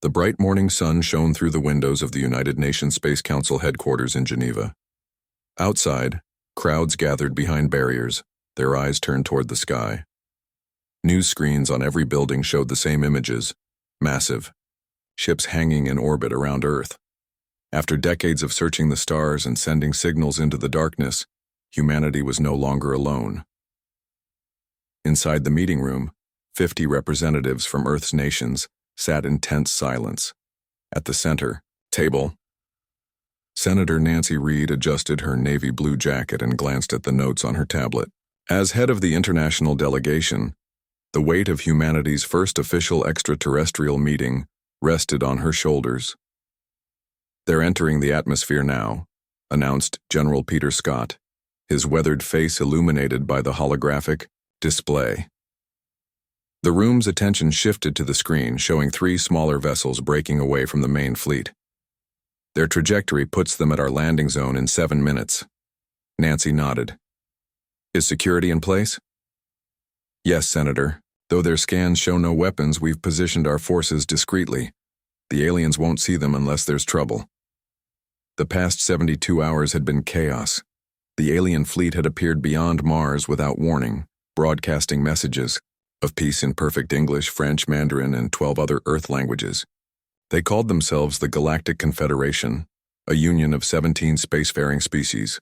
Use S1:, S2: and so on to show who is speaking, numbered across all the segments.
S1: The bright morning sun shone through the windows of the United Nations Space Council headquarters in Geneva. Outside, crowds gathered behind barriers, their eyes turned toward the sky. News screens on every building showed the same images, massive, ships hanging in orbit around Earth. After decades of searching the stars and sending signals into the darkness, humanity was no longer alone. Inside the meeting room, 50 representatives from Earth's nations sat in tense silence. At the center table, Senator Nancy Reid adjusted her navy blue jacket and glanced at the notes on her tablet. As head of the international delegation, the weight of humanity's first official extraterrestrial meeting rested on her shoulders. "They're entering the atmosphere now," announced General Peter Scott, his weathered face illuminated by the holographic display. The room's attention shifted to the screen, showing 3 smaller vessels breaking away from the main fleet. "Their trajectory puts them at our landing zone in 7 minutes. Nancy nodded. "Is security in place?" "Yes, Senator. Though their scans show no weapons, we've positioned our forces discreetly. The aliens won't see them unless there's trouble." The past 72 hours had been chaos. The alien fleet had appeared beyond Mars without warning, broadcasting messages of peace in perfect English, French, Mandarin, and 12 other Earth languages. They called themselves the Galactic Confederation, a union of 17 spacefaring species.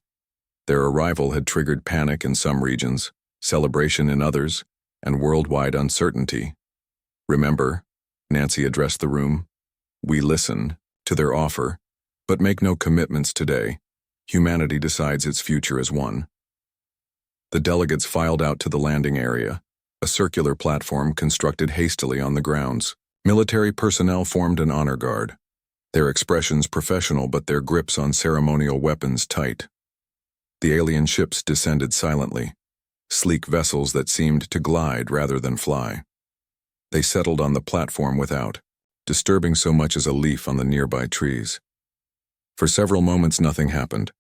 S1: Their arrival had triggered panic in some regions, celebration in others, and worldwide uncertainty. "Remember," Nancy addressed the room, "we listen to their offer, but make no commitments today. Humanity decides its future as one." The delegates filed out to the landing area, a circular platform constructed hastily on the grounds. Military personnel formed an honor guard, their expressions professional but their grips on ceremonial weapons tight. The alien ships descended silently, sleek vessels that seemed to glide rather than fly. They settled on the platform without, disturbing so much as a leaf on the nearby trees. For several moments nothing happened.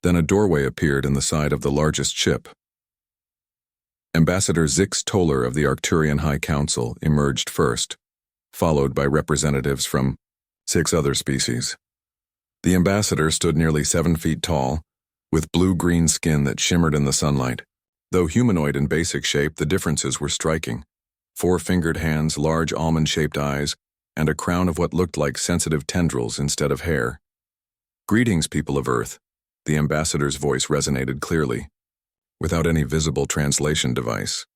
S1: Then a doorway appeared in the side of the largest ship. Ambassador Zix Toller of the Arcturian High Council emerged first, followed by representatives from 6 other species. The ambassador stood nearly 7 feet tall, with blue-green skin that shimmered in the sunlight. Though humanoid in basic shape, the differences were striking. 4-fingered hands, large almond-shaped eyes, and a crown of what looked like sensitive tendrils instead of hair. "Greetings, people of Earth," the ambassador's voice resonated clearly, without any visible translation device.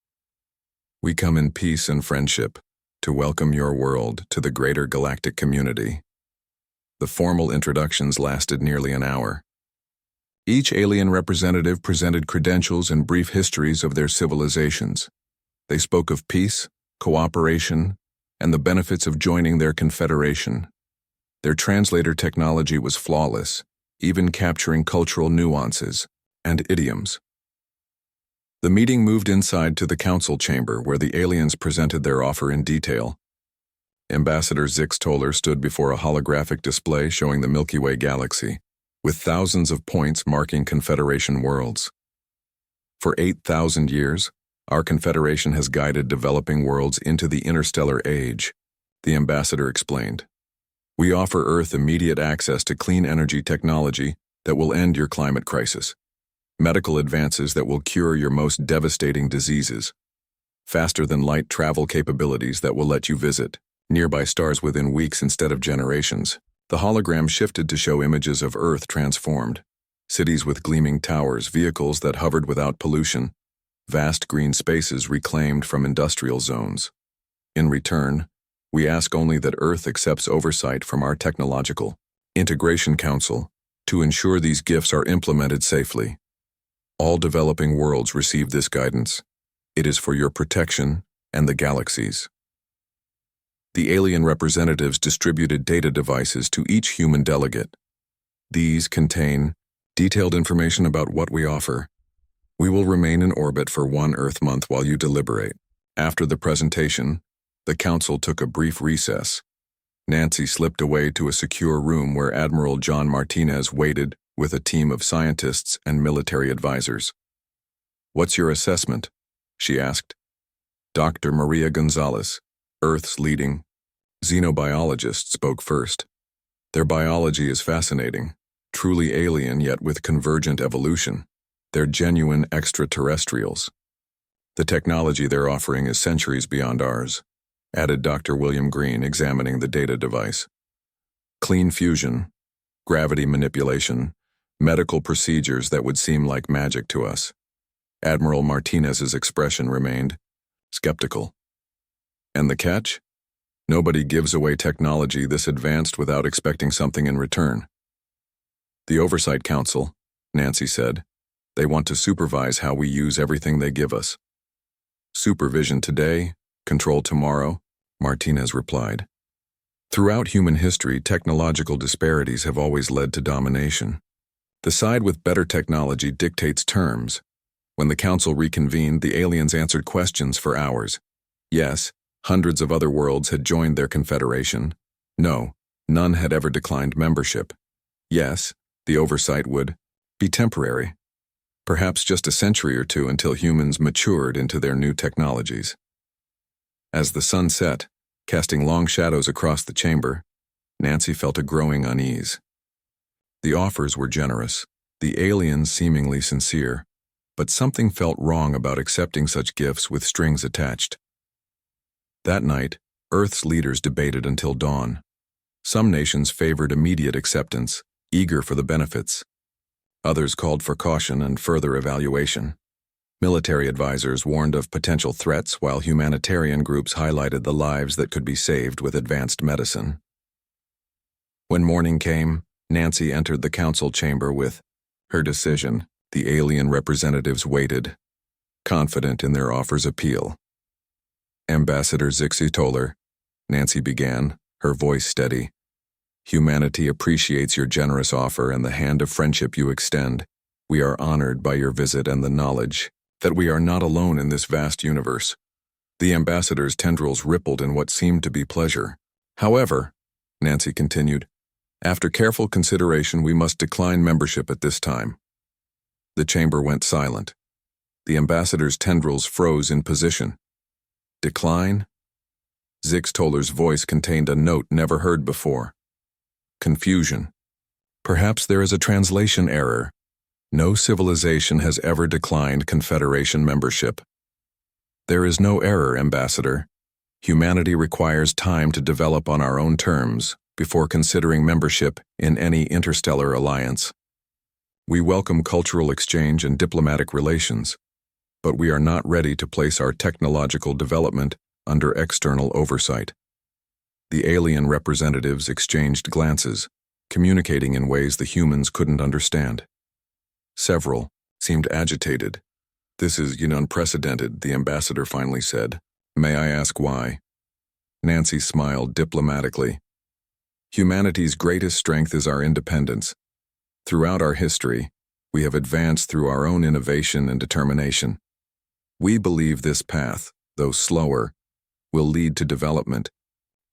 S1: "We come in peace and friendship to welcome your world to the greater galactic community." The formal introductions lasted nearly an hour. Each alien representative presented credentials and brief histories of their civilizations. They spoke of peace, cooperation, and the benefits of joining their confederation. Their translator technology was flawless, even capturing cultural nuances and idioms. The meeting moved inside to the council chamber where the aliens presented their offer in detail. Ambassador Zix Toller stood before a holographic display showing the Milky Way galaxy, with thousands of points marking Confederation worlds. "For 8,000 years, our Confederation has guided developing worlds into the interstellar age," the ambassador explained. "We offer Earth immediate access to clean energy technology that will end your climate crisis, medical advances that will cure your most devastating diseases, faster-than-light travel capabilities that will let you visit nearby stars within weeks instead of generations." The hologram shifted to show images of Earth transformed, cities with gleaming towers, vehicles that hovered without pollution, vast green spaces reclaimed from industrial zones. "In return, we ask only that Earth accepts oversight from our Technological Integration Council to ensure these gifts are implemented safely. All developing worlds receive this guidance. It is for your protection and the galaxy's." The alien representatives distributed data devices to each human delegate. These contain detailed information about what we offer. "We will remain in orbit for 1 Earth month while you deliberate." After the presentation, the council took a brief recess. Nancy slipped away to a secure room where Admiral John Martinez waited with a team of scientists and military advisors. "What's your assessment?" she asked. Dr. Maria Gonzalez, Earth's leading Xenobiologists spoke first. Their biology is fascinating, truly alien yet with convergent evolution. They're genuine extraterrestrials. The technology they're offering is centuries beyond ours, added Dr. William Green, examining the data device. Clean fusion, gravity manipulation, medical procedures that would seem like magic to us. Admiral Martinez's expression remained skeptical. And the catch? Nobody gives away technology this advanced without expecting something in return. The Oversight Council, Nancy said, they want to supervise how we use everything they give us. Supervision today, control tomorrow, Martinez replied. Throughout human history, technological disparities have always led to domination. The side with better technology dictates terms. When the council reconvened, the aliens answered questions for hours. Yes, hundreds of other worlds had joined their confederation. No, none had ever declined membership. Yes, the oversight would be temporary. Perhaps just a century or two until humans matured into their new technologies. As the sun set, casting long shadows across the chamber, Nancy felt a growing unease. The offers were generous, the aliens seemingly sincere, but something felt wrong about accepting such gifts with strings attached. That night, Earth's leaders debated until dawn. Some nations favored immediate acceptance, eager for the benefits. Others called for caution and further evaluation. Military advisors warned of potential threats, while humanitarian groups highlighted the lives that could be saved with advanced medicine. When morning came, Nancy entered the council chamber with her decision. The alien representatives waited, confident in their offer's appeal. Ambassador Zixi Toller, Nancy began, her voice steady. Humanity appreciates your generous offer and the hand of friendship you extend. We are honored by your visit and the knowledge that we are not alone in this vast universe. The ambassador's tendrils rippled in what seemed to be pleasure. However, Nancy continued, after careful consideration, we must decline membership at this time. The chamber went silent. The ambassador's tendrils froze in position. Decline? Zix Toller's voice contained a note never heard before. Confusion. Perhaps there is a translation error. No civilization has ever declined Confederation membership. There is no error, Ambassador. Humanity requires time to develop on our own terms before considering membership in any interstellar alliance. We welcome cultural exchange and diplomatic relations, but we are not ready to place our technological development under external oversight. The alien representatives exchanged glances, communicating in ways the humans couldn't understand. Several seemed agitated. This is unprecedented, the ambassador finally said. May I ask why? Nancy smiled diplomatically. Humanity's greatest strength is our independence. Throughout our history, we have advanced through our own innovation and determination. We believe this path, though slower, will lead to development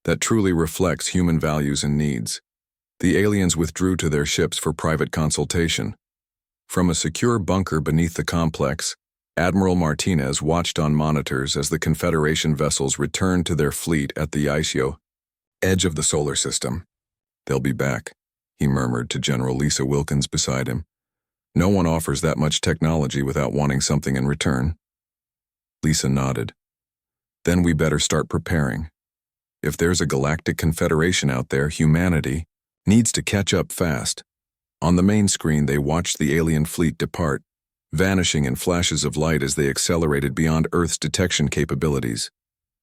S1: that truly reflects human values and needs. The aliens withdrew to their ships for private consultation. From a secure bunker beneath the complex, Admiral Martinez watched on monitors as the Confederation vessels returned to their fleet at the ICO edge of the solar system. They'll be back, he murmured to General Lisa Wilkins beside him. No one offers that much technology without wanting something in return. Lisa nodded. Then we better start preparing. If there's a galactic confederation out there, humanity needs to catch up fast. On the main screen, they watched the alien fleet depart, vanishing in flashes of light as they accelerated beyond Earth's detection capabilities.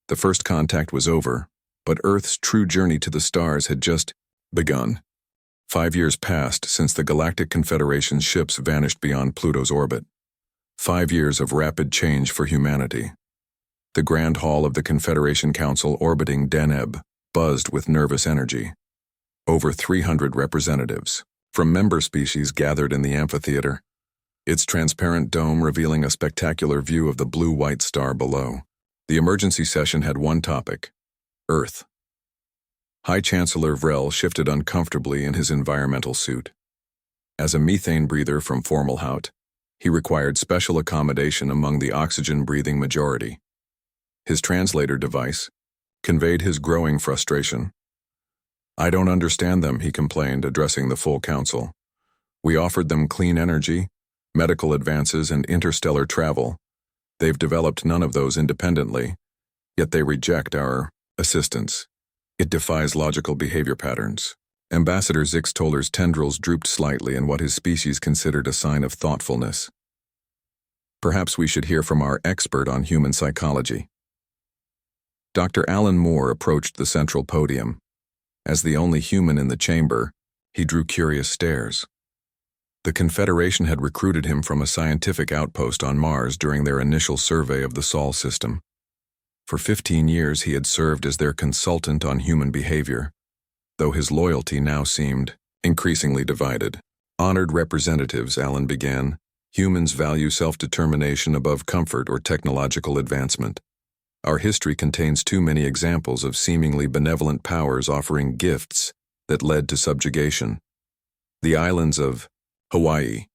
S1: The first contact was over, but Earth's true journey to the stars had just begun. 5 years passed since the Galactic Confederation's ships vanished beyond Pluto's orbit. 5 years of rapid change for humanity. The Grand Hall of the Confederation Council orbiting Deneb buzzed with nervous energy. Over 300 representatives from member species gathered in the amphitheater, its transparent dome revealing a spectacular view of the blue-white star below. The emergency session had one topic: Earth. High Chancellor Vrel shifted uncomfortably in his environmental suit. As a methane breather from Formalhaut, he required special accommodation among the oxygen-breathing majority. His translator device, conveyed his growing frustration. "I don't understand them," he complained, addressing the full council. "We offered them clean energy, medical advances, and interstellar travel. They've developed none of those independently, yet they reject our assistance. It defies logical behavior patterns." Ambassador Zixtoller's tendrils drooped slightly in what his species considered a sign of thoughtfulness. "Perhaps we should hear from our expert on human psychology." Dr. Alan Moore approached the central podium. As the only human in the chamber, he drew curious stares. The Confederation had recruited him from a scientific outpost on Mars during their initial survey of the Sol system. For 15 years he had served as their consultant on human behavior, though his loyalty now seemed increasingly divided. "Honored representatives," Alan began, "humans value self-determination above comfort or technological advancement. Our history contains too many examples of seemingly benevolent powers offering gifts that led to subjugation. The islands of Hawaii,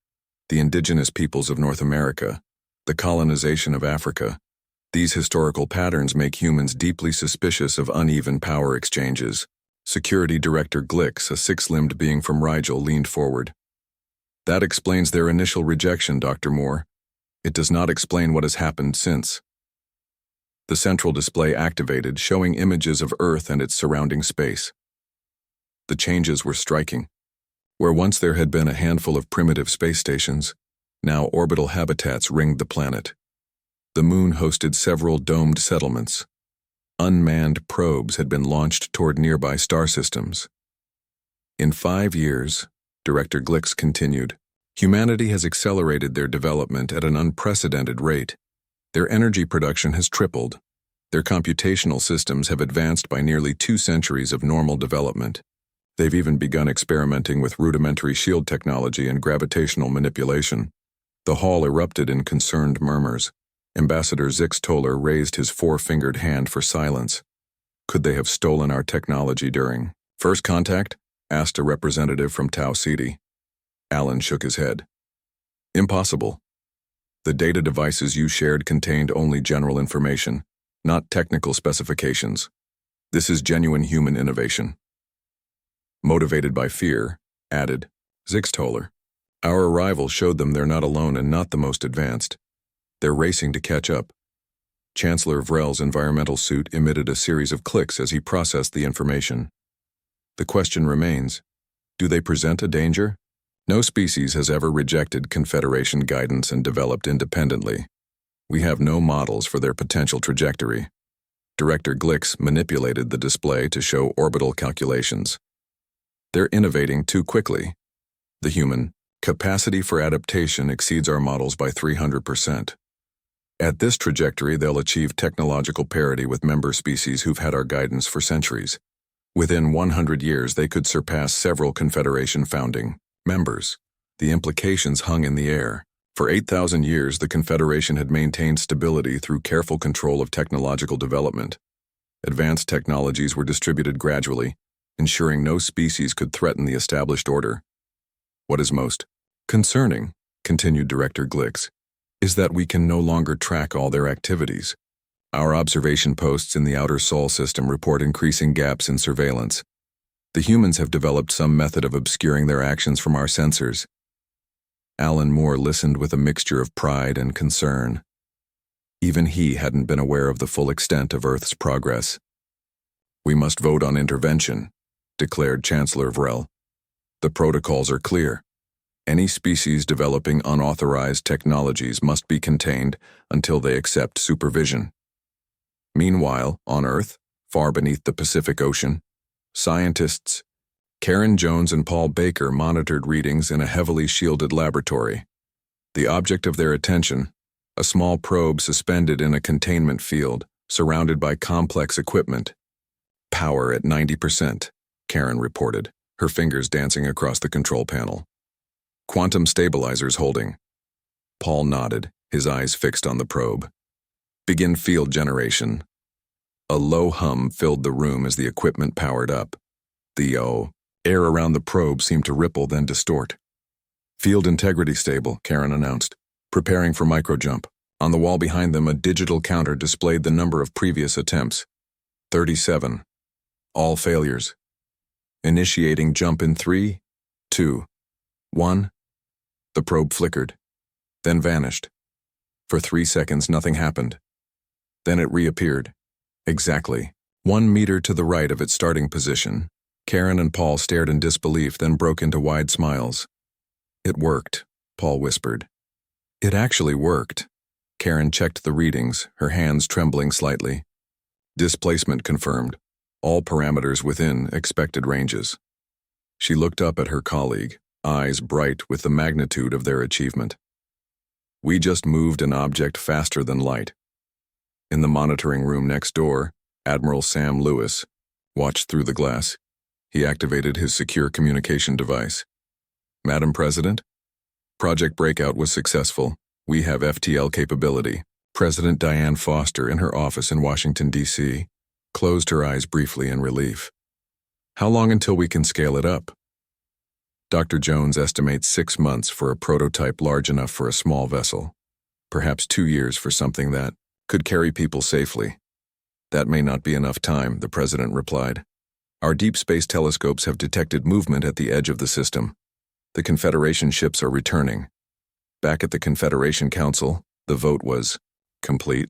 S1: the indigenous peoples of North America, the colonization of Africa, these historical patterns make humans deeply suspicious of uneven power exchanges." Security Director Glix, a six-limbed being from Rigel, leaned forward. "That explains their initial rejection, Dr. Moore. It does not explain what has happened since." The central display activated, showing images of Earth and its surrounding space. The changes were striking. Where once there had been a handful of primitive space stations, now orbital habitats ringed the planet. The moon hosted several domed settlements. Unmanned probes had been launched toward nearby star systems. "In 5 years," Director Glix continued, "humanity has accelerated their development at an unprecedented rate. Their energy production has tripled. Their computational systems have advanced by nearly 2 centuries of normal development. They've even begun experimenting with rudimentary shield technology and gravitational manipulation." The hall erupted in concerned murmurs. Ambassador Zixtoller raised his 4-fingered hand for silence. "Could they have stolen our technology during first contact?" asked a representative from Tau Ceti. Alan shook his head. "Impossible. The data devices you shared contained only general information, not technical specifications. This is genuine human innovation." "Motivated by fear," added Zixtoller. "Our arrival showed them they're not alone and not the most advanced. They're racing to catch up." Chancellor Vrel's environmental suit emitted a series of clicks as he processed the information. "The question remains, do they present a danger? No species has ever rejected Confederation guidance and developed independently. We have no models for their potential trajectory." Director Glix manipulated the display to show orbital calculations. "They're innovating too quickly. The human capacity for adaptation exceeds our models by 300%. At this trajectory, they'll achieve technological parity with member species who've had our guidance for centuries. Within 100 years, they could surpass several Confederation founding members. The implications hung in the air. For 8,000 years, the Confederation had maintained stability through careful control of technological development. Advanced technologies were distributed gradually, ensuring no species could threaten the established order. "What is most concerning," continued Director Glix, "is that we can no longer track all their activities. Our observation posts in the outer Sol system report increasing gaps in surveillance. The humans have developed some method of obscuring their actions from our sensors." Alan Moore listened with a mixture of pride and concern. Even he hadn't been aware of the full extent of Earth's progress. "We must vote on intervention," declared Chancellor Vrel. "The protocols are clear. Any species developing unauthorized technologies must be contained until they accept supervision." Meanwhile, on Earth, far beneath the Pacific Ocean, scientists Karen Jones and Paul Baker monitored readings in a heavily shielded laboratory. The object of their attention, a small probe suspended in a containment field, surrounded by complex equipment. "Power at 90%, Karen reported, her fingers dancing across the control panel. "Quantum stabilizers holding." Paul nodded, his eyes fixed on the probe. "Begin field generation." A low hum filled the room as the equipment powered up. The air around the probe seemed to ripple, then distort. "Field integrity stable," Karen announced, preparing for microjump. On the wall behind them, a digital counter displayed the number of previous attempts. 37. All failures. Initiating jump in 3, 2, 1. The probe flickered, then vanished. For 3 seconds, nothing happened. Then it reappeared, exactly 1 meter to the right of its starting position. Karen and Paul stared in disbelief, then broke into wide smiles. It worked, Paul whispered. It actually worked. Karen checked the readings, her hands trembling slightly. Displacement confirmed, all parameters within expected ranges. She looked up at her colleague, eyes bright with the magnitude of their achievement. We just moved an object faster than light. In the monitoring room next door, Admiral Sam Lewis watched through the glass. He activated his secure communication device. Madam President, Project Breakout was successful. We have FTL capability. President Diane Foster, in her office in Washington, D.C., closed her eyes briefly in relief. How long until we can scale it up? Dr. Jones estimates 6 months for a prototype large enough for a small vessel. Perhaps 2 years for something that could carry people safely. That may not be enough time, the president replied. Our deep space telescopes have detected movement at the edge of the system. The Confederation ships are returning. Back at the Confederation Council, the vote was complete.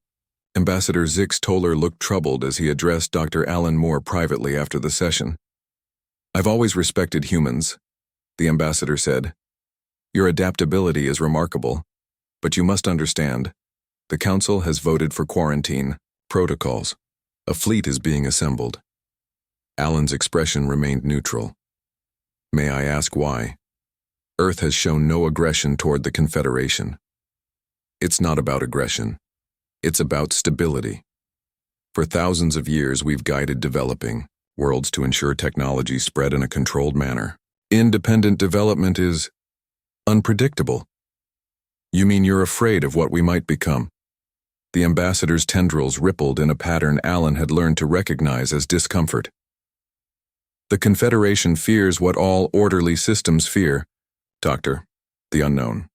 S1: Ambassador Zix Toller looked troubled as he addressed Dr. Alan Moore privately after the session. I've always respected humans, the ambassador said. Your adaptability is remarkable, but you must understand, the Council has voted for quarantine protocols. A fleet is being assembled. Alan's expression remained neutral. May I ask why? Earth has shown no aggression toward the Confederation. It's not about aggression. It's about stability. For thousands of years, we've guided developing worlds to ensure technology spread in a controlled manner. Independent development is unpredictable. You mean you're afraid of what we might become? The ambassador's tendrils rippled in a pattern Alan had learned to recognize as discomfort. The Confederation fears what all orderly systems fear, Doctor, the unknown.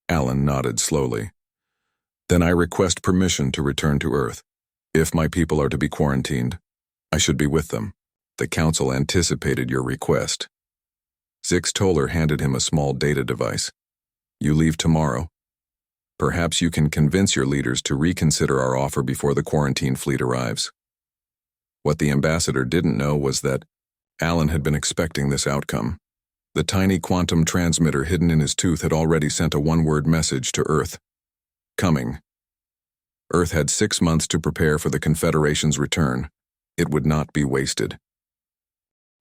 S1: Alan nodded slowly. Then I request permission to return to Earth. If my people are to be quarantined, I should be with them. The Council anticipated your request. Zix Toller handed him a small data device. You leave tomorrow. Perhaps you can convince your leaders to reconsider our offer before the quarantine fleet arrives. What the ambassador didn't know was that Alan had been expecting this outcome. The tiny quantum transmitter hidden in his tooth had already sent a one-word message to Earth. Coming. Earth had 6 months to prepare for the Confederation's return. It would not be wasted.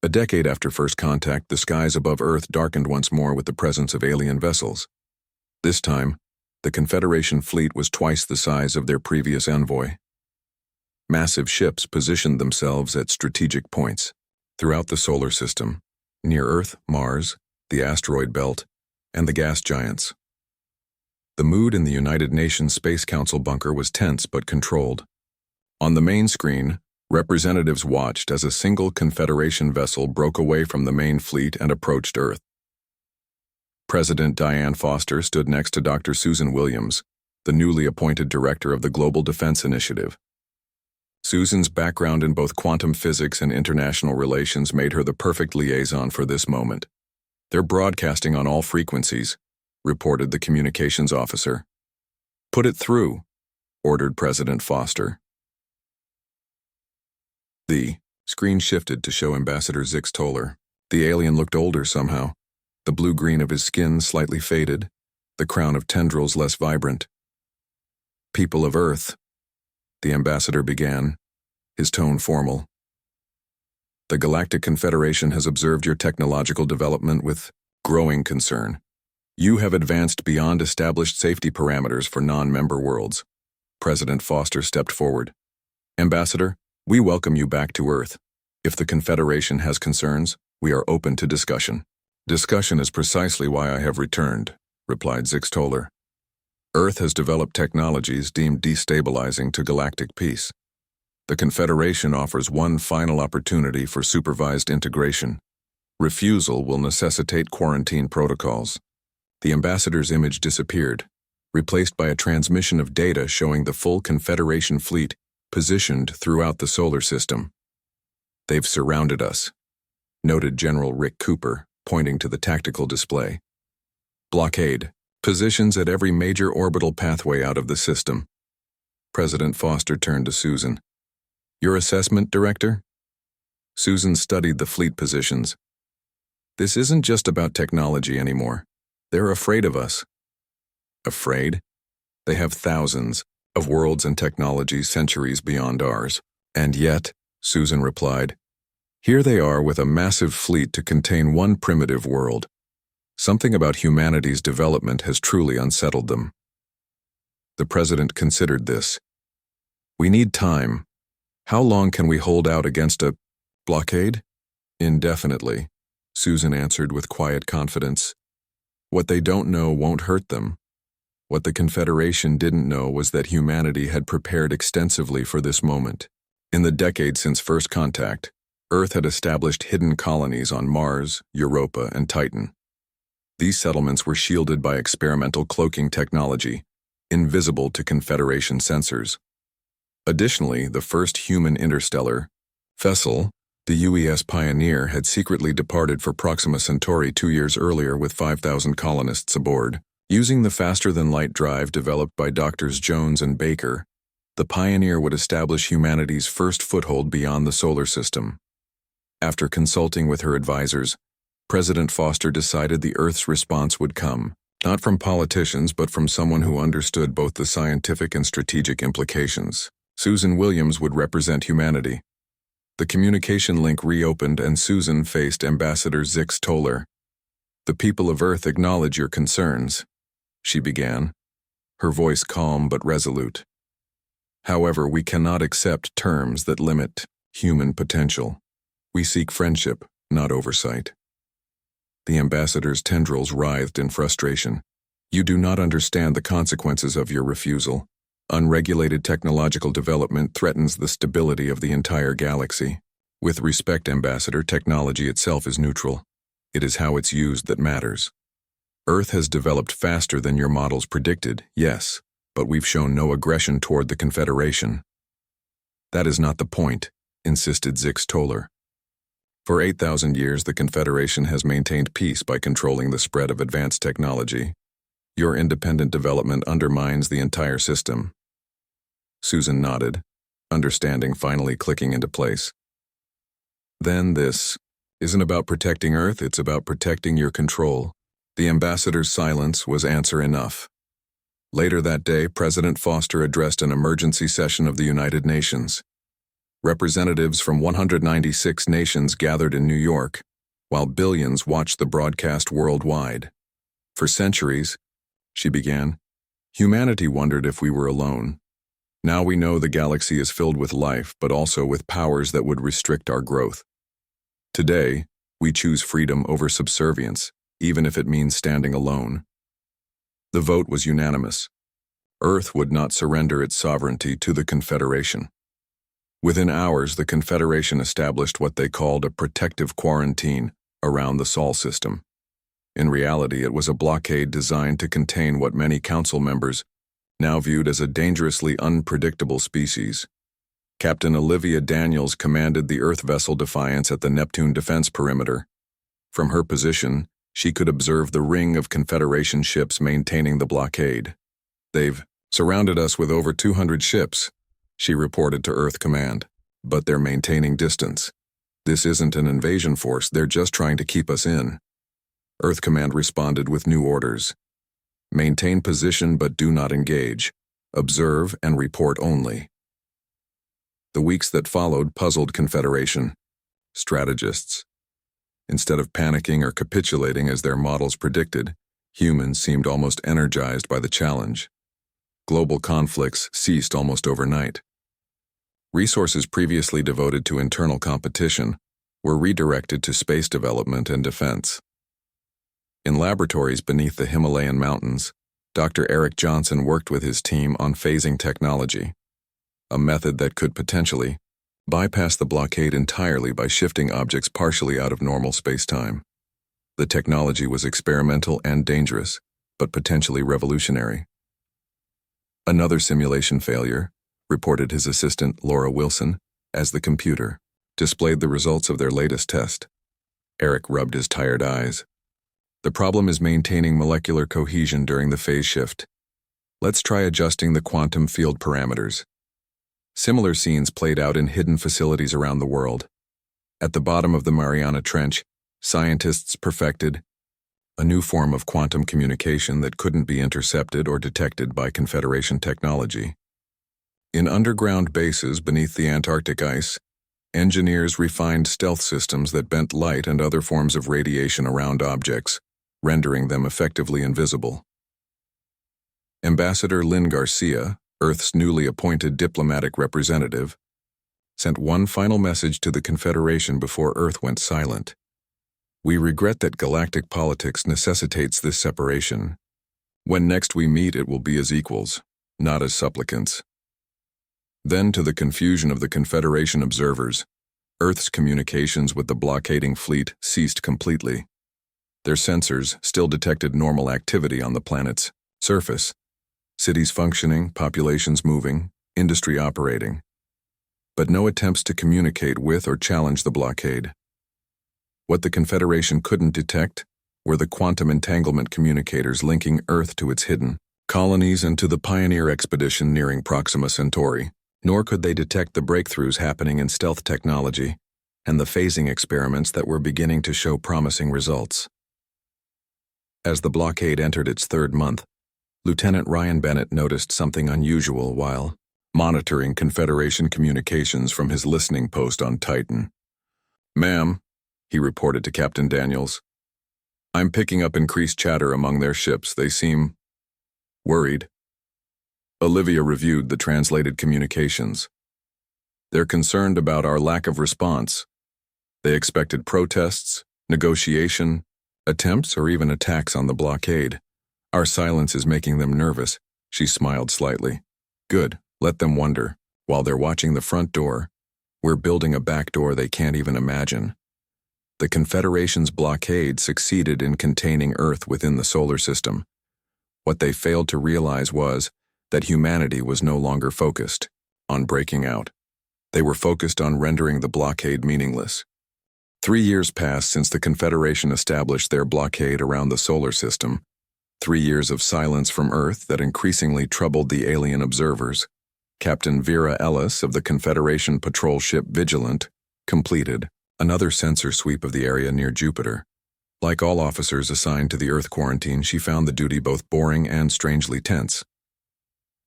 S1: A decade after first contact, the skies above Earth darkened once more with the presence of alien vessels. This time, the Confederation fleet was twice the size of their previous envoy. Massive ships positioned themselves at strategic points throughout the solar system, near Earth, Mars, the asteroid belt, and the gas giants. The mood in the United Nations Space Council bunker was tense but controlled. On the main screen, representatives watched as a single Confederation vessel broke away from the main fleet and approached Earth. President Diane Foster stood next to Dr. Susan Williams, the newly appointed director of the Global Defense Initiative. Susan's background in both quantum physics and international relations made her the perfect liaison for this moment. They're broadcasting on all frequencies, reported the communications officer. Put it through, ordered President Foster. The screen shifted to show Ambassador Zix Toller. The alien looked older somehow, the blue-green of his skin slightly faded, the crown of tendrils less vibrant. People of Earth, the ambassador began, his tone formal. The Galactic Confederation has observed your technological development with growing concern. You have advanced beyond established safety parameters for non-member worlds. President Foster stepped forward. Ambassador, we welcome you back to Earth. If the Confederation has concerns, we are open to discussion. Discussion is precisely why I have returned, replied Zix Toller. Earth has developed technologies deemed destabilizing to galactic peace. The Confederation offers one final opportunity for supervised integration. Refusal will necessitate quarantine protocols. The ambassador's image disappeared, replaced by a transmission of data showing the full Confederation fleet positioned throughout the solar system. "They've surrounded us," noted General Rick Cooper, pointing to the tactical display. "Blockade. Positions at every major orbital pathway out of the system." President Foster turned to Susan. "Your assessment, Director?" Susan studied the fleet positions. "This isn't just about technology anymore. They're afraid of us." "Afraid? They have thousands of worlds and technologies centuries beyond ours. And yet," Susan replied, "here they are with a massive fleet to contain one primitive world. Something about humanity's development has truly unsettled them." The president considered this. "We need time. How long can we hold out against a blockade?" "Indefinitely," Susan answered with quiet confidence. "What they don't know won't hurt them. What the Confederation didn't know was that humanity had prepared extensively for this moment. In the decades since first contact, Earth had established hidden colonies on Mars, Europa, and Titan. These settlements were shielded by experimental cloaking technology, invisible to Confederation sensors. Additionally, the first human interstellar vessel, the UES Pioneer, had secretly departed for Proxima Centauri 2 years earlier with 5,000 colonists aboard. Using the faster-than-light drive developed by Doctors Jones and Baker, the Pioneer would establish humanity's first foothold beyond the solar system. After consulting with her advisors, President Foster decided the Earth's response would come, not from politicians but from someone who understood both the scientific and strategic implications. Susan Williams would represent humanity. The communication link reopened and Susan faced Ambassador Zix Toller. "The people of Earth acknowledge your concerns," she began, her voice calm but resolute. "However, we cannot accept terms that limit human potential. We seek friendship, not oversight." The ambassador's tendrils writhed in frustration. "You do not understand the consequences of your refusal. Unregulated technological development threatens the stability of the entire galaxy. With respect, Ambassador, technology itself is neutral. It is how it's used that matters. Earth has developed faster than your models predicted, yes, but we've shown no aggression toward the Confederation." "That is not the point," insisted Zix Toller. "For 8,000 years, the Confederation has maintained peace by controlling the spread of advanced technology. Your independent development undermines the entire system." Susan nodded, understanding finally clicking into place. "Then this isn't about protecting Earth, it's about protecting your control." The ambassador's silence was answer enough. Later that day, President Foster addressed an emergency session of the United Nations. Representatives from 196 nations gathered in New York, while billions watched the broadcast worldwide. "For centuries," she began, "humanity wondered if we were alone. Now we know the galaxy is filled with life, but also with powers that would restrict our growth. Today, we choose freedom over subservience, even if it means standing alone." The vote was unanimous. Earth would not surrender its sovereignty to the Confederation. Within hours, the Confederation established what they called a protective quarantine around the Sol system. In reality, it was a blockade designed to contain what many council members now viewed as a dangerously unpredictable species. Captain Olivia Daniels commanded the Earth vessel Defiance at the Neptune defense perimeter. From her position, she could observe the ring of Confederation ships maintaining the blockade. "They've surrounded us with over 200 ships," she reported to Earth Command, "but they're maintaining distance. This isn't an invasion force, they're just trying to keep us in." Earth Command responded with new orders. "Maintain position but do not engage. Observe and report only." The weeks that followed puzzled Confederation strategists. Instead of panicking or capitulating as their models predicted, humans seemed almost energized by the challenge. Global conflicts ceased almost overnight. Resources previously devoted to internal competition were redirected to space development and defense. In laboratories beneath the Himalayan mountains, Dr. Eric Johnson worked with his team on phasing technology, a method that could potentially bypass the blockade entirely by shifting objects partially out of normal space-time. The technology was experimental and dangerous, but potentially revolutionary. Another simulation failure, reported his assistant, Laura Wilson, as the computer displayed the results of their latest test. Eric rubbed his tired eyes. The problem is maintaining molecular cohesion during the phase shift. Let's try adjusting the quantum field parameters. Similar scenes played out in hidden facilities around the world. At the bottom of the Mariana Trench, scientists perfected a new form of quantum communication that couldn't be intercepted or detected by Confederation technology. In underground bases beneath the Antarctic ice, engineers refined stealth systems that bent light and other forms of radiation around objects, rendering them effectively invisible. Ambassador Lynn Garcia, Earth's newly appointed diplomatic representative, sent one final message to the Confederation before Earth went silent. We regret that galactic politics necessitates this separation. When next we meet, it will be as equals, not as supplicants. Then, to the confusion of the Confederation observers, Earth's communications with the blockading fleet ceased completely. Their sensors still detected normal activity on the planet's surface. Cities functioning, populations moving, industry operating. But no attempts to communicate with or challenge the blockade. What the Confederation couldn't detect were the quantum entanglement communicators linking Earth to its hidden colonies and to the Pioneer expedition nearing Proxima Centauri. Nor could they detect the breakthroughs happening in stealth technology and the phasing experiments that were beginning to show promising results. As the blockade entered its third month, Lieutenant Ryan Bennett noticed something unusual while monitoring Confederation communications from his listening post on Titan. "Ma'am," he reported to Captain Daniels, "I'm picking up increased chatter among their ships. They seem worried." Olivia reviewed the translated communications. "They're concerned about our lack of response. They expected protests, negotiation, attempts, or even attacks on the blockade. Our silence is making them nervous." She smiled slightly. "Good, let them wonder. While they're watching the front door, we're building a back door they can't even imagine." The Confederation's blockade succeeded in containing Earth within the solar system. What they failed to realize was that humanity was no longer focused on breaking out. They were focused on rendering the blockade meaningless. 3 years passed since the Confederation established their blockade around the solar system. 3 years of silence from Earth that increasingly troubled the alien observers. Captain Vera Ellis of the Confederation patrol ship Vigilant completed another sensor sweep of the area near Jupiter. Like all officers assigned to the Earth quarantine, she found the duty both boring and strangely tense.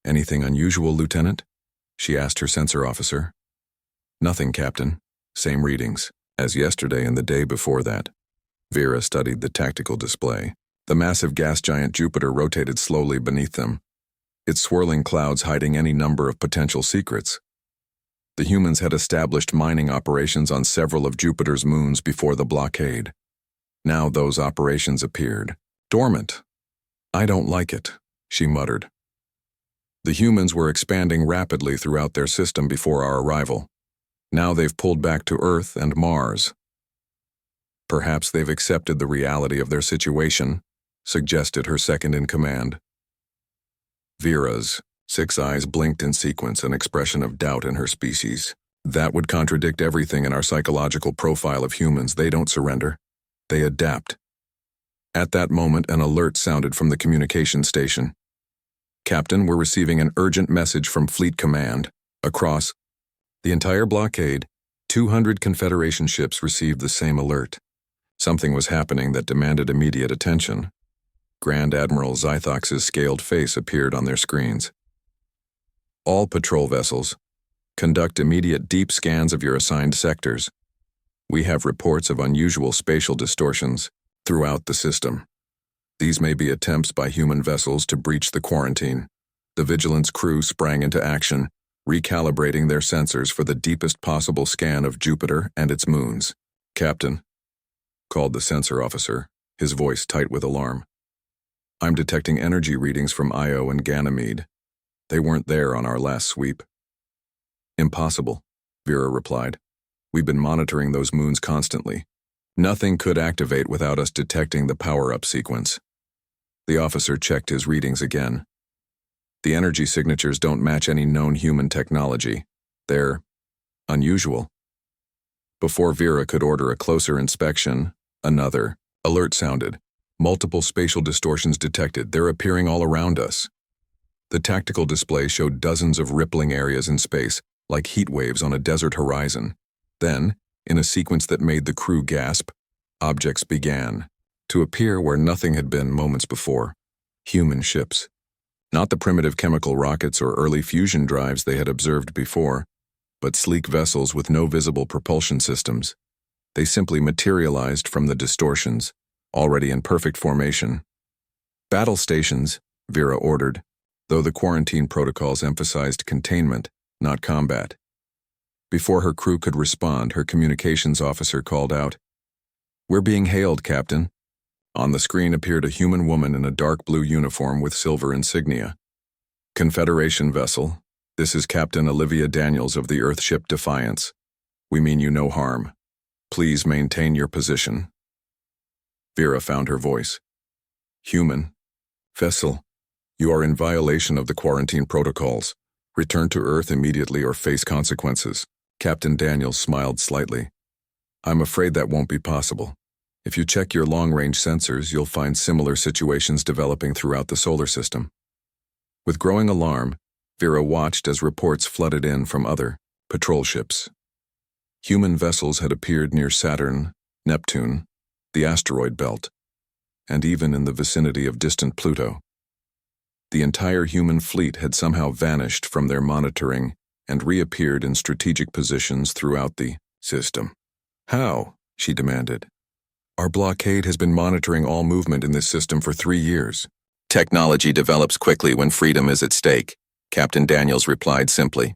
S1: "Anything unusual, Lieutenant?" she asked her sensor officer. "Nothing, Captain. Same readings as yesterday and the day before that." Vera studied the tactical display. The massive gas giant Jupiter rotated slowly beneath them, its swirling clouds hiding any number of potential secrets. The humans had established mining operations on several of Jupiter's moons before the blockade. Now those operations appeared dormant. "I don't like it," she muttered. "The humans were expanding rapidly throughout their system before our arrival. Now they've pulled back to Earth and Mars. Perhaps they've accepted the reality of their situation," suggested her second-in-command. Vera's 6 eyes blinked in sequence, an expression of doubt in her species. "That would contradict everything in our psychological profile of humans. They don't surrender. They adapt." At that moment, an alert sounded from the communication station. "Captain, we're receiving an urgent message from Fleet Command. Across the entire blockade, 200 Confederation ships received the same alert. Something was happening that demanded immediate attention." Grand Admiral Zythox's scaled face appeared on their screens. "All patrol vessels, conduct immediate deep scans of your assigned sectors. We have reports of unusual spatial distortions throughout the system. These may be attempts by human vessels to breach the quarantine." The Vigilance crew sprang into action, recalibrating their sensors for the deepest possible scan of Jupiter and its moons. "Captain," called the sensor officer, his voice tight with alarm. "I'm detecting energy readings from Io and Ganymede. They weren't there on our last sweep." "Impossible," Vera replied. "We've been monitoring those moons constantly. Nothing could activate without us detecting the power-up sequence." The officer checked his readings again. The energy signatures don't match any known human technology. They're unusual. Before Vera could order a closer inspection, another alert sounded. Multiple spatial distortions detected. They're appearing all around us. The tactical display showed dozens of rippling areas in space, like heat waves on a desert horizon. Then, in a sequence that made the crew gasp, objects began to appear where nothing had been moments before. Human ships. Not the primitive chemical rockets or early fusion drives they had observed before, but sleek vessels with no visible propulsion systems. They simply materialized from the distortions, already in perfect formation. Battle stations, Vera ordered, though the quarantine protocols emphasized containment, not combat. Before her crew could respond, her communications officer called out, "We're being hailed, Captain." On the screen appeared a human woman in a dark blue uniform with silver insignia. "Confederation vessel, this is Captain Olivia Daniels of the Earthship Defiance. We mean you no harm. Please maintain your position." Vera found her voice. "Human. Vessel, you are in violation of the quarantine protocols. Return to Earth immediately or face consequences." Captain Daniels smiled slightly. "I'm afraid that won't be possible. If you check your long-range sensors, you'll find similar situations developing throughout the solar system." With growing alarm, Vera watched as reports flooded in from other patrol ships. Human vessels had appeared near Saturn, Neptune, the asteroid belt, and even in the vicinity of distant Pluto. The entire human fleet had somehow vanished from their monitoring and reappeared in strategic positions throughout the system. "How?" she demanded. "Our blockade has been monitoring all movement in this system for 3 years. Technology develops quickly when freedom is at stake," Captain Daniels replied simply.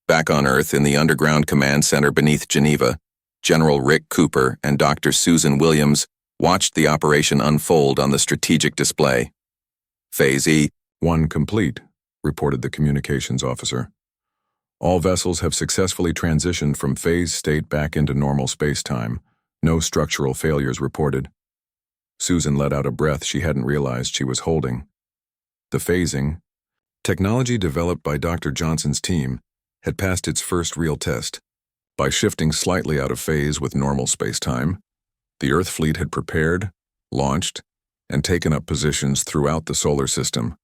S1: Back on Earth, in the underground command center beneath Geneva, General Rick Cooper and Dr. Susan Williams watched the operation unfold on the strategic display. "Phase E1 complete," reported the communications officer. "All vessels have successfully transitioned from phase state back into normal space-time. No structural failures reported." Susan let out a breath she hadn't realized she was holding. The phasing, technology developed by Dr. Johnson's team, had passed its first real test. By shifting slightly out of phase with normal space-time, the Earth fleet had prepared, launched, and taken up positions throughout the solar system,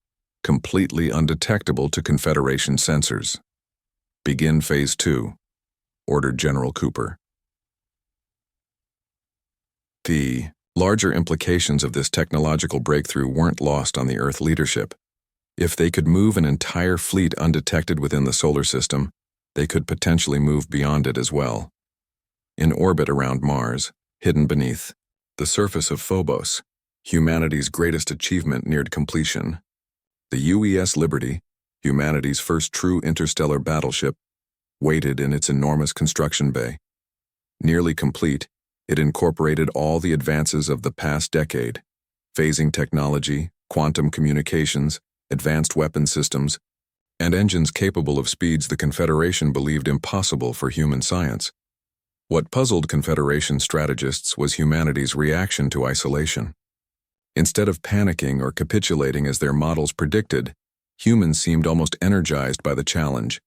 S1: completely undetectable to Confederation sensors. "Begin Phase 2, ordered General Cooper. The larger implications of this technological breakthrough weren't lost on the Earth leadership. If they could move an entire fleet undetected within the solar system, they could potentially move beyond it as well. In orbit around Mars, hidden beneath the surface of Phobos, humanity's greatest achievement neared completion. The UES Liberty, humanity's first true interstellar battleship, waited in its enormous construction bay. Nearly complete, it incorporated all the advances of the past decade: phasing technology, quantum communications, advanced weapon systems, and engines capable of speeds the Confederation believed impossible for human science. What puzzled Confederation strategists was humanity's reaction to isolation. Instead of panicking or capitulating as their models predicted, humans seemed almost energized by the challenge.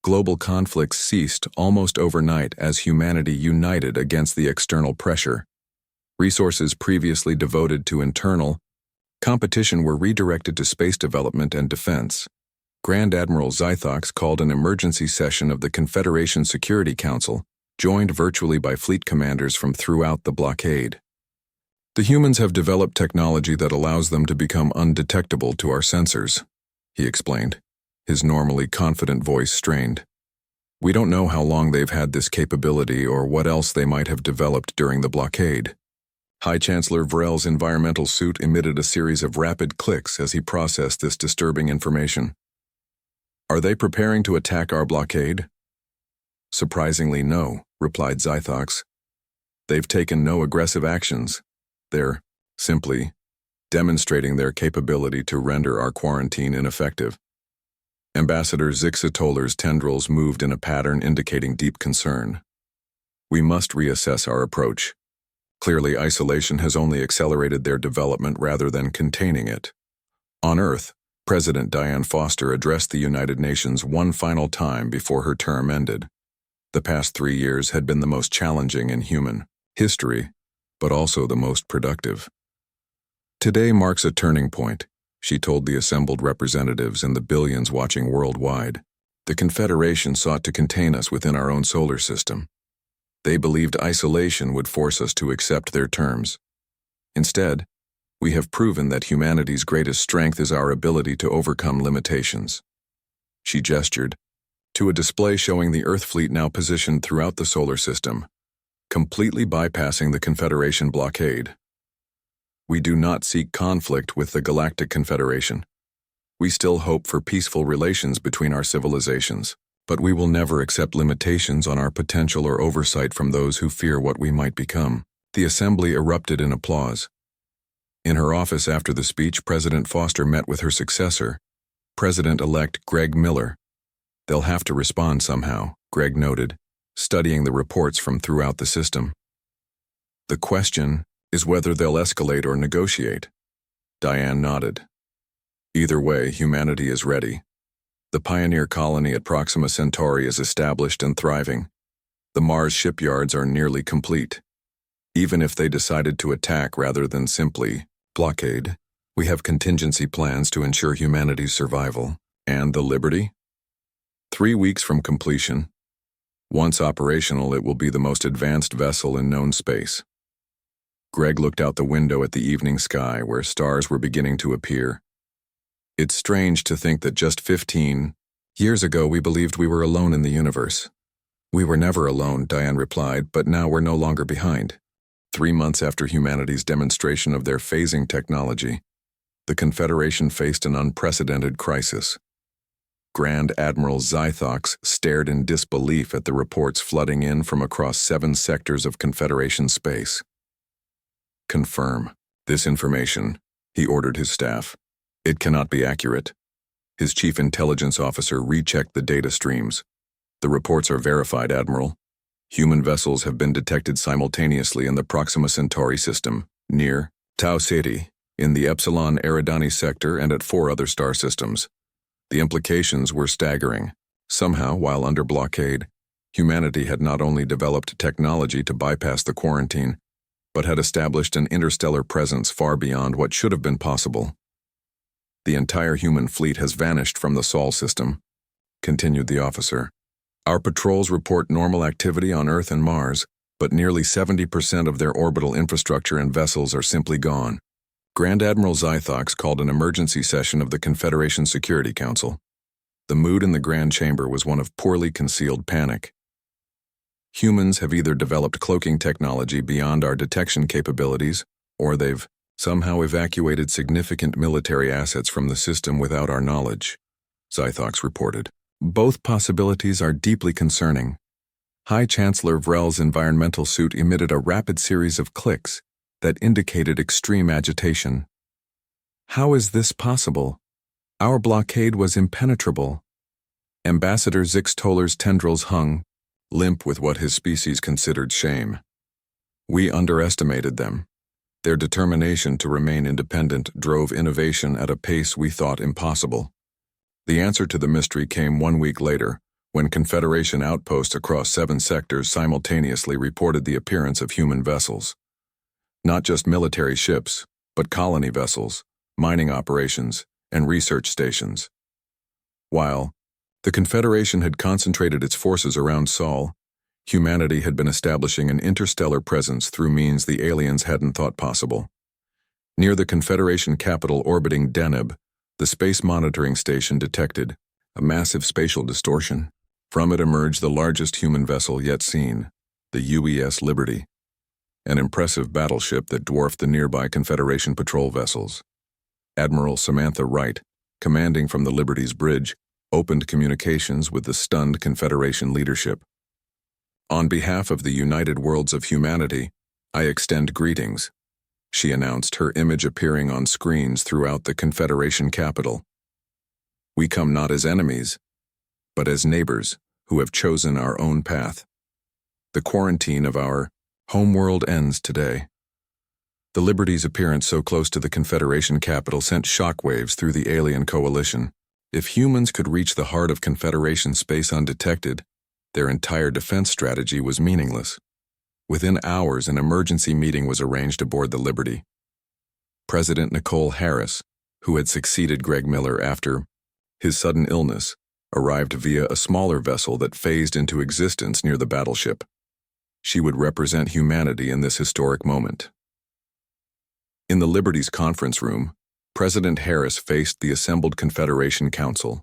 S1: Global conflicts ceased almost overnight as humanity united against the external pressure. Resources previously devoted to internal competition were redirected to space development and defense. Grand Admiral Zythox called an emergency session of the Confederation Security Council, joined virtually by fleet commanders from throughout the blockade. "The humans have developed technology that allows them to become undetectable to our sensors," he explained, his normally confident voice strained. "We don't know how long they've had this capability or what else they might have developed during the blockade." High Chancellor Vrel's environmental suit emitted a series of rapid clicks as he processed this disturbing information. "Are they preparing to attack our blockade?" "Surprisingly, no," replied Zythox. "They've taken no aggressive actions. They're simply demonstrating their capability to render our quarantine ineffective." Ambassador Zixatoler's tendrils moved in a pattern indicating deep concern. "We must reassess our approach. Clearly, isolation has only accelerated their development rather than containing it. On Earth, President Diane Foster addressed the United Nations one final time before her term ended. The past 3 years had been the most challenging in human history, but also the most productive. Today marks a turning point, she told the assembled representatives and the billions watching worldwide. The Confederation sought to contain us within our own solar system. They believed isolation would force us to accept their terms. Instead, we have proven that humanity's greatest strength is our ability to overcome limitations. She gestured to a display showing the Earth fleet now positioned throughout the solar system, completely bypassing the Confederation blockade. We do not seek conflict with the Galactic Confederation. We still hope for peaceful relations between our civilizations, but we will never accept limitations on our potential or oversight from those who fear what we might become. The assembly erupted in applause. In her office after the speech, President Foster met with her successor, President-elect Greg Miller. They'll have to respond somehow, Greg noted, studying the reports from throughout the system. The question is whether they'll escalate or negotiate. Diane nodded. Either way, humanity is ready. The pioneer colony at Proxima Centauri is established and thriving. The Mars shipyards are nearly complete. Even if they decided to attack rather than simply blockade, we have contingency plans to ensure humanity's survival. And the Liberty? 3 weeks from completion. Once operational, it will be the most advanced vessel in known space. Greg looked out the window at the evening sky where stars were beginning to appear. It's strange to think that just 15 years ago we believed we were alone in the universe. We were never alone, Diane replied, but now we're no longer behind. 3 months after humanity's demonstration of their phasing technology, the Confederation faced an unprecedented crisis. Grand Admiral Zythox stared in disbelief at the reports flooding in from across 7 sectors of Confederation space. Confirm this information, he ordered his staff. It cannot be accurate. His chief intelligence officer rechecked the data streams. The reports are verified, Admiral. Human vessels have been detected simultaneously in the Proxima Centauri system, near Tau Ceti, in the Epsilon Eridani sector, and at 4 other star systems. The implications were staggering. Somehow, while under blockade, humanity had not only developed technology to bypass the quarantine, but had established an interstellar presence far beyond what should have been possible. The entire human fleet has vanished from the Sol system, continued the officer. Our patrols report normal activity on Earth and Mars, but nearly 70% of their orbital infrastructure and vessels are simply gone. Grand Admiral Zythox called an emergency session of the Confederation Security Council. The mood in the Grand Chamber was one of poorly concealed panic. Humans have either developed cloaking technology beyond our detection capabilities, or they've somehow evacuated significant military assets from the system without our knowledge, Zythox reported. Both possibilities are deeply concerning. High Chancellor Vrel's environmental suit emitted a rapid series of clicks that indicated extreme agitation. How is this possible? Our blockade was impenetrable. Ambassador Zix Toller's tendrils hung, limp with what his species considered shame. We underestimated them. Their determination to remain independent drove innovation at a pace we thought impossible. The answer to the mystery came 1 week later, when Confederation outposts across 7 sectors simultaneously reported the appearance of human vessels. Not just military ships, but colony vessels, mining operations, and research stations. While the Confederation had concentrated its forces around Sol, humanity had been establishing an interstellar presence through means the aliens hadn't thought possible. Near the Confederation capital orbiting Deneb, the space monitoring station detected a massive spatial distortion. From it emerged the largest human vessel yet seen, the UES Liberty, an impressive battleship that dwarfed the nearby Confederation patrol vessels. Admiral Samantha Wright, commanding from the Liberty's bridge, opened communications with the stunned Confederation leadership. On behalf of the United Worlds of Humanity, I extend greetings, she announced, her image appearing on screens throughout the Confederation capital. We come not as enemies, but as neighbors who have chosen our own path. The quarantine of our homeworld ends today. The Liberty's appearance so close to the Confederation capital sent shockwaves through the alien coalition. If humans could reach the heart of Confederation space undetected, their entire defense strategy was meaningless. Within hours, an emergency meeting was arranged aboard the Liberty. President Nicole Harris, who had succeeded Greg Miller after his sudden illness, arrived via a smaller vessel that phased into existence near the battleship. She would represent humanity in this historic moment. In the Liberty's conference room, President Harris faced the assembled Confederation Council.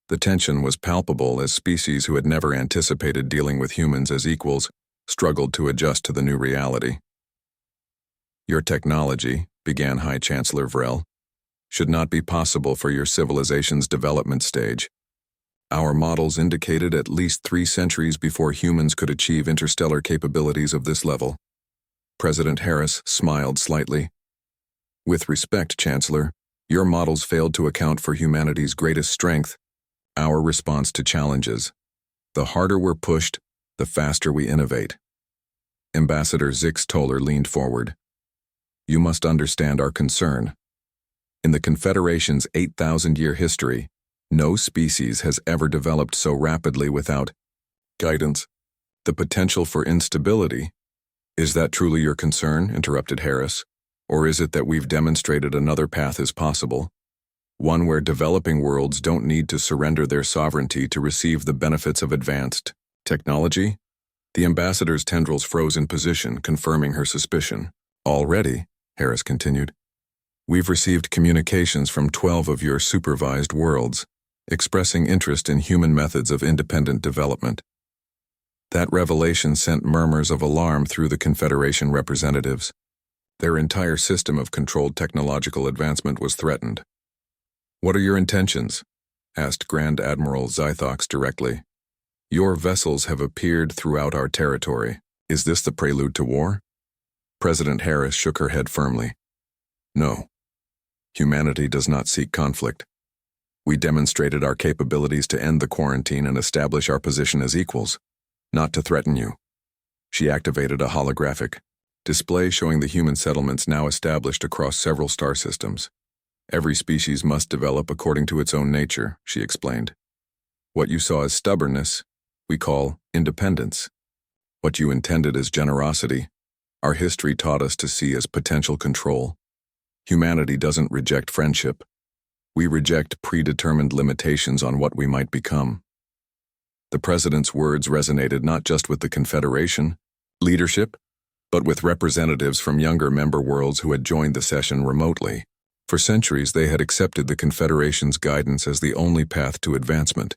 S1: The tension was palpable as species who had never anticipated dealing with humans as equals struggled to adjust to the new reality. "Your technology," began High Chancellor Vrel, "should not be possible for your civilization's development stage. Our models indicated at least 3 centuries before humans could achieve interstellar capabilities of this level." President Harris smiled slightly. "With respect, Chancellor, your models failed to account for humanity's greatest strength, our response to challenges. The harder we're pushed, the faster we innovate." Ambassador Zix Toller leaned forward. "You must understand our concern. In the Confederation's 8,000-year history, no species has ever developed so rapidly without guidance. The potential for instability." "Is that truly your concern?" interrupted Harris. "Or is it that we've demonstrated another path is possible? One where developing worlds don't need to surrender their sovereignty to receive the benefits of advanced technology?" The ambassador's tendrils froze in position, confirming her suspicion. "Already," Harris continued, "we've received communications from 12 of your supervised worlds, expressing interest in human methods of independent development." That revelation sent murmurs of alarm through the Confederation representatives. Their entire system of controlled technological advancement was threatened. "What are your intentions?" asked Grand Admiral Zythox directly. "Your vessels have appeared throughout our territory. Is this the prelude to war?" President Harris shook her head firmly. "No. Humanity does not seek conflict. We demonstrated our capabilities to end the quarantine and establish our position as equals, not to threaten you." She activated a holographic display showing the human settlements now established across several star systems. "Every species must develop according to its own nature," she explained. "What you saw as stubbornness, we call independence. What you intended as generosity, our history taught us to see as potential control. Humanity doesn't reject friendship. We reject predetermined limitations on what we might become." The president's words resonated not just with the Confederation leadership, but with representatives from younger member worlds who had joined the session remotely. For centuries, they had accepted the Confederation's guidance as the only path to advancement.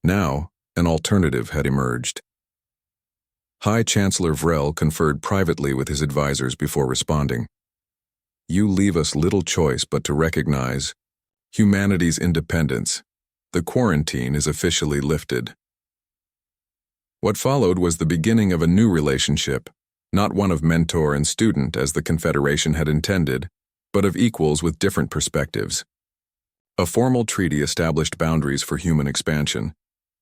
S1: Now, an alternative had emerged. High Chancellor Vrel conferred privately with his advisors before responding. "You leave us little choice but to recognize humanity's independence. The quarantine is officially lifted." What followed was the beginning of a new relationship, not one of mentor and student as the Confederation had intended, but of equals with different perspectives. A formal treaty established boundaries for human expansion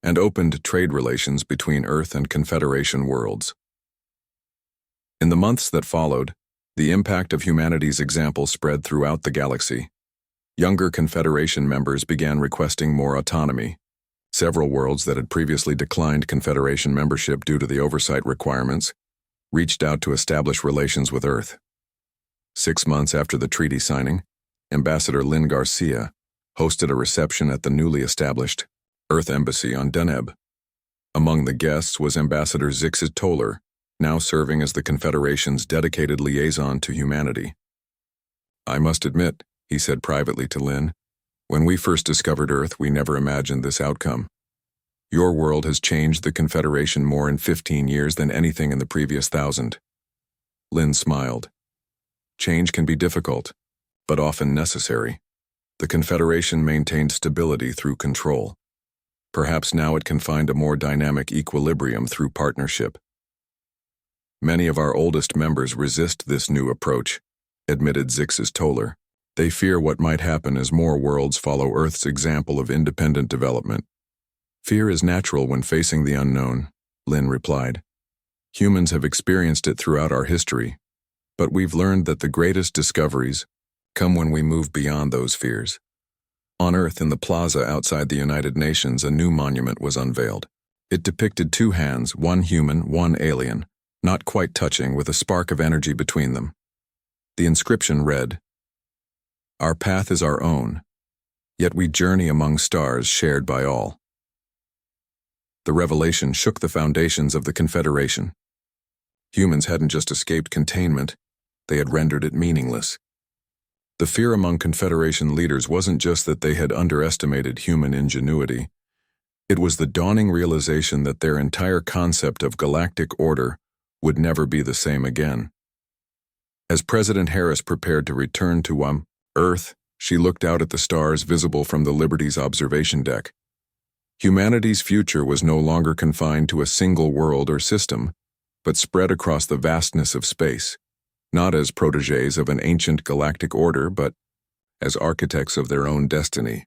S1: and opened trade relations between Earth and Confederation worlds. In the months that followed, the impact of humanity's example spread throughout the galaxy. Younger Confederation members began requesting more autonomy. Several worlds that had previously declined Confederation membership due to the oversight requirements reached out to establish relations with Earth. 6 months after the treaty signing, Ambassador Lynn Garcia hosted a reception at the newly established Earth Embassy on Deneb. Among the guests was Ambassador Zix Toller, now serving as the Confederation's dedicated liaison to humanity. "I must admit," he said privately to Lynn, "when we first discovered Earth, we never imagined this outcome. Your world has changed the Confederation more in 15 years than anything in the previous 1,000. Lynn smiled. "Change can be difficult, but often necessary. The Confederation maintained stability through control. Perhaps now it can find a more dynamic equilibrium through partnership." "Many of our oldest members resist this new approach," admitted Zix Toller. "They fear what might happen as more worlds follow Earth's example of independent development." "Fear is natural when facing the unknown," Lynn replied. "Humans have experienced it throughout our history. But we've learned that the greatest discoveries come when we move beyond those fears. On Earth, in the plaza outside the United Nations, a new monument was unveiled. It depicted two hands, one human, one alien, not quite touching, with a spark of energy between them. The inscription read, "Our path is our own, yet we journey among stars shared by all." The revelation shook the foundations of the Confederation. Humans hadn't just escaped containment, they had rendered it meaningless. The fear among Confederation leaders wasn't just that they had underestimated human ingenuity. It was the dawning realization that their entire concept of galactic order would never be the same again. As President Harris prepared to return to Earth, she looked out at the stars visible from the Liberty's observation deck. Humanity's future was no longer confined to a single world or system, but spread across the vastness of space, not as protégés of an ancient galactic order, but as architects of their own destiny.